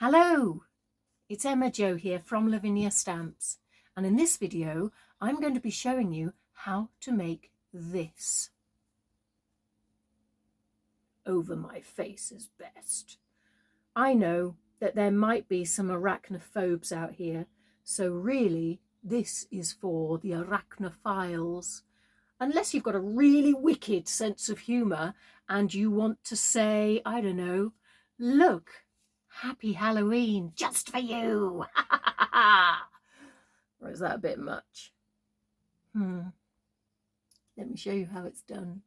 Hello, it's Emma Jo here from Lavinia Stamps, and in this video I'm going to be showing you how to make this. Over my face is best. I know that there might be some arachnophobes out here, so really this is for the arachnophiles. Unless you've got a really wicked sense of humour and you want to say, I don't know, look, Happy Halloween, just for you. Or is that a bit much? Let me show you how it's done.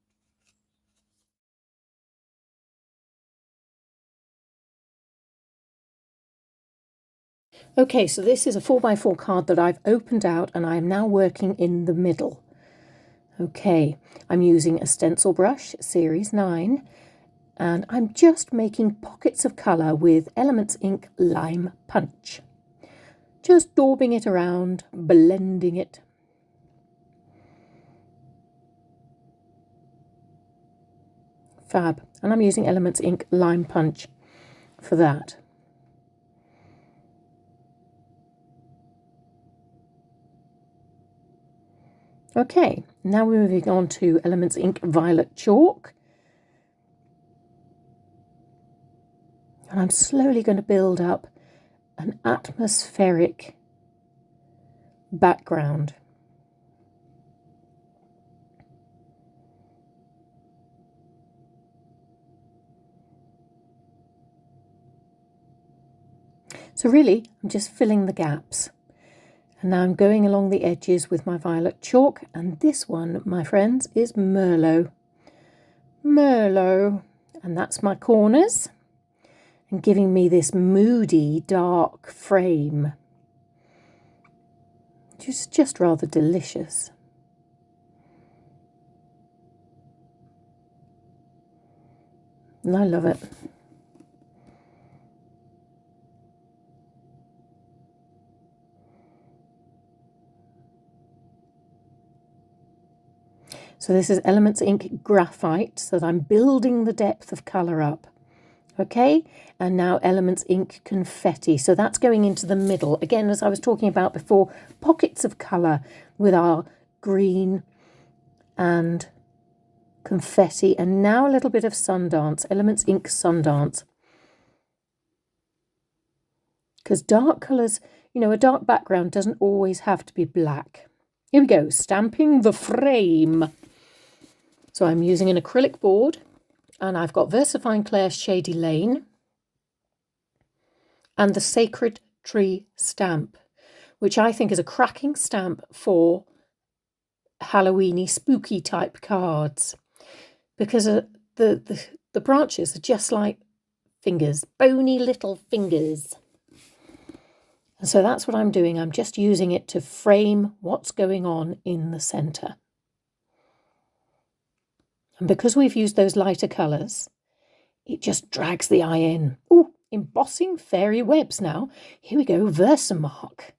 Okay, so this is a 4x4 card that I've opened out and I am now working in the middle. Okay, I'm using a stencil brush, series 9, and I'm just making pockets of colour with Elements Ink Lime Punch. Just daubing it around, blending it. Fab. And I'm using Elements Ink Lime Punch for that. Okay, now we're moving on to Elements Ink Violet Chalk. And I'm slowly going to build up an atmospheric background. So really, I'm just filling the gaps. And now I'm going along the edges with my violet chalk, and this one, my friends, is Merlot. Merlot. And that's my corners. And giving me this moody, dark frame. Just rather delicious. And I love it. So this is Elements Ink Graphite, so that I'm building the depth of colour up. Okay, and now Elements Ink Confetti, so that's going into the middle. Again, as I was talking about before, pockets of colour with our green and confetti, and now a little bit of Sundance, Elements Ink Sundance. Because dark colours, you know, a dark background doesn't always have to be black. Here we go, stamping the frame. So I'm using an acrylic board, and I've got VersaFine Claire's Shady Lane and the Sacred Tree stamp, which I think is a cracking stamp for Halloweeny, spooky type cards, because the branches are just like fingers, bony little fingers. And so that's what I'm doing. I'm just using it to frame what's going on in the centre. And because we've used those lighter colours, it just drags the eye in. Ooh, embossing fairy webs now. Here we go, Versamark.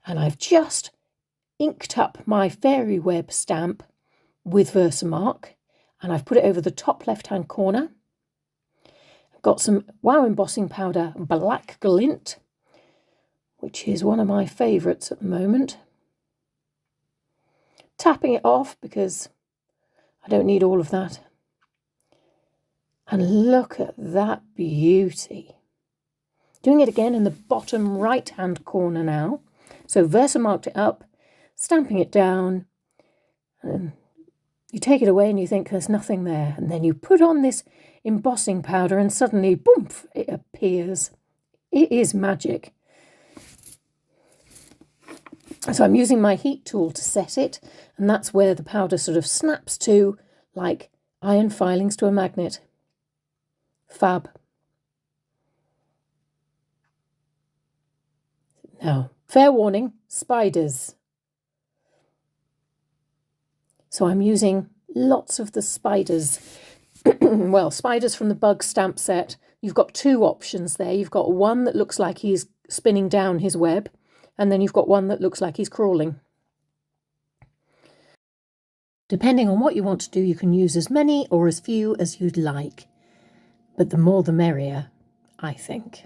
And I've just inked up my fairy web stamp with Versamark, and I've put it over the top left-hand corner. I've got some Wow embossing powder Black Glint, which is one of my favourites at the moment. Tapping it off because I don't need all of that. And look at that beauty. Doing it again in the bottom right-hand corner now. So Versamarked it up, stamping it down, and you take it away and you think there's nothing there. And then you put on this embossing powder and suddenly, boom, it appears. It is magic. So I'm using my heat tool to set it, and that's where the powder sort of snaps to, like iron filings to a magnet. Fab. Now, fair warning, spiders. So I'm using lots of the spiders. Well, spiders from the bug stamp set. You've got two options there. You've got one that looks like he's spinning down his web, and then you've got one that looks like he's crawling. Depending on what you want to do, you can use as many or as few as you'd like. But the more the merrier, I think.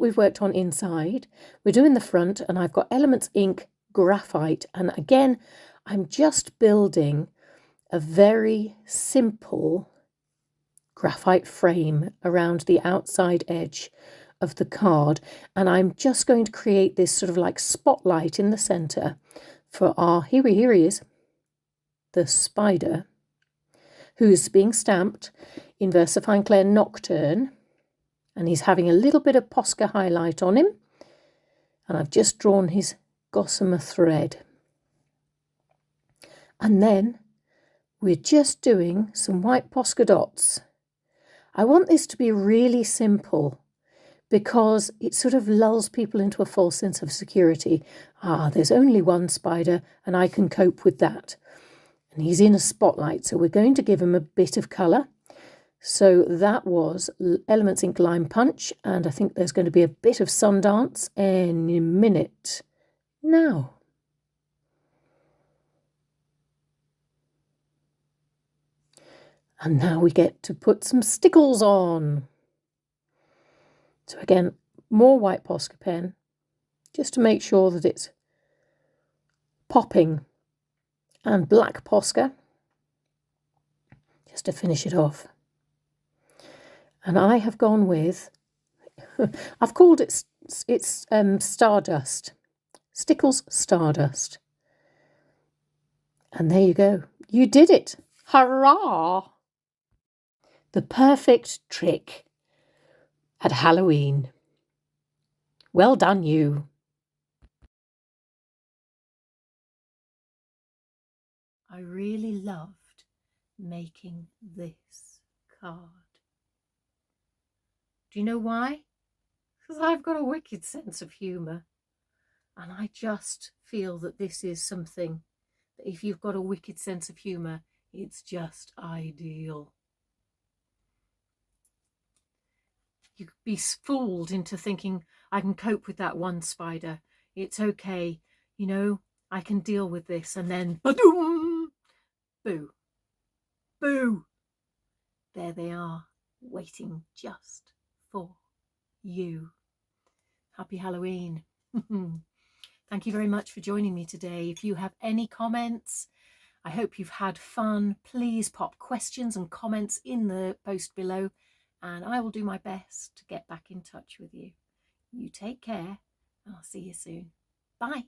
what we've worked on inside. We're doing the front, and I've got Elements Ink graphite. And again, I'm just building a very simple graphite frame around the outside edge of the card. And I'm just going to create this sort of like spotlight in the centre for our, here he is, the spider, who's being stamped in VersaFine Clair Nocturne. And he's having a little bit of Posca highlight on him. And I've just drawn his gossamer thread. And then we're just doing some white Posca dots. I want this to be really simple because it sort of lulls people into a false sense of security. There's only one spider and I can cope with that. And he's in a spotlight, so we're going to give him a bit of colour. So that was Elements Ink Lime Punch, and I think there's going to be a bit of Sundance any minute now. And now we get to put some Stickles on. So again, more white Posca pen, just to make sure that it's popping, and black Posca, just to finish it off. And I have gone with, I've called it, it's Stardust, Stickles Stardust. And there you go. You did it. Hurrah! The perfect trick at Halloween. Well done, you. I really loved making this card. Do you know why? Because I've got a wicked sense of humour. And I just feel that this is something that if you've got a wicked sense of humour, it's just ideal. You could be fooled into thinking, I can cope with that one spider. It's okay. You know, I can deal with this. And then, ba-doom! Boo. Boo. There they are, waiting just for you. Happy Halloween. Thank you very much for joining me today. If you have any comments, I hope you've had fun. Please pop questions and comments in the post below, and I will do my best to get back in touch with you. You take care, and I'll see you soon. Bye.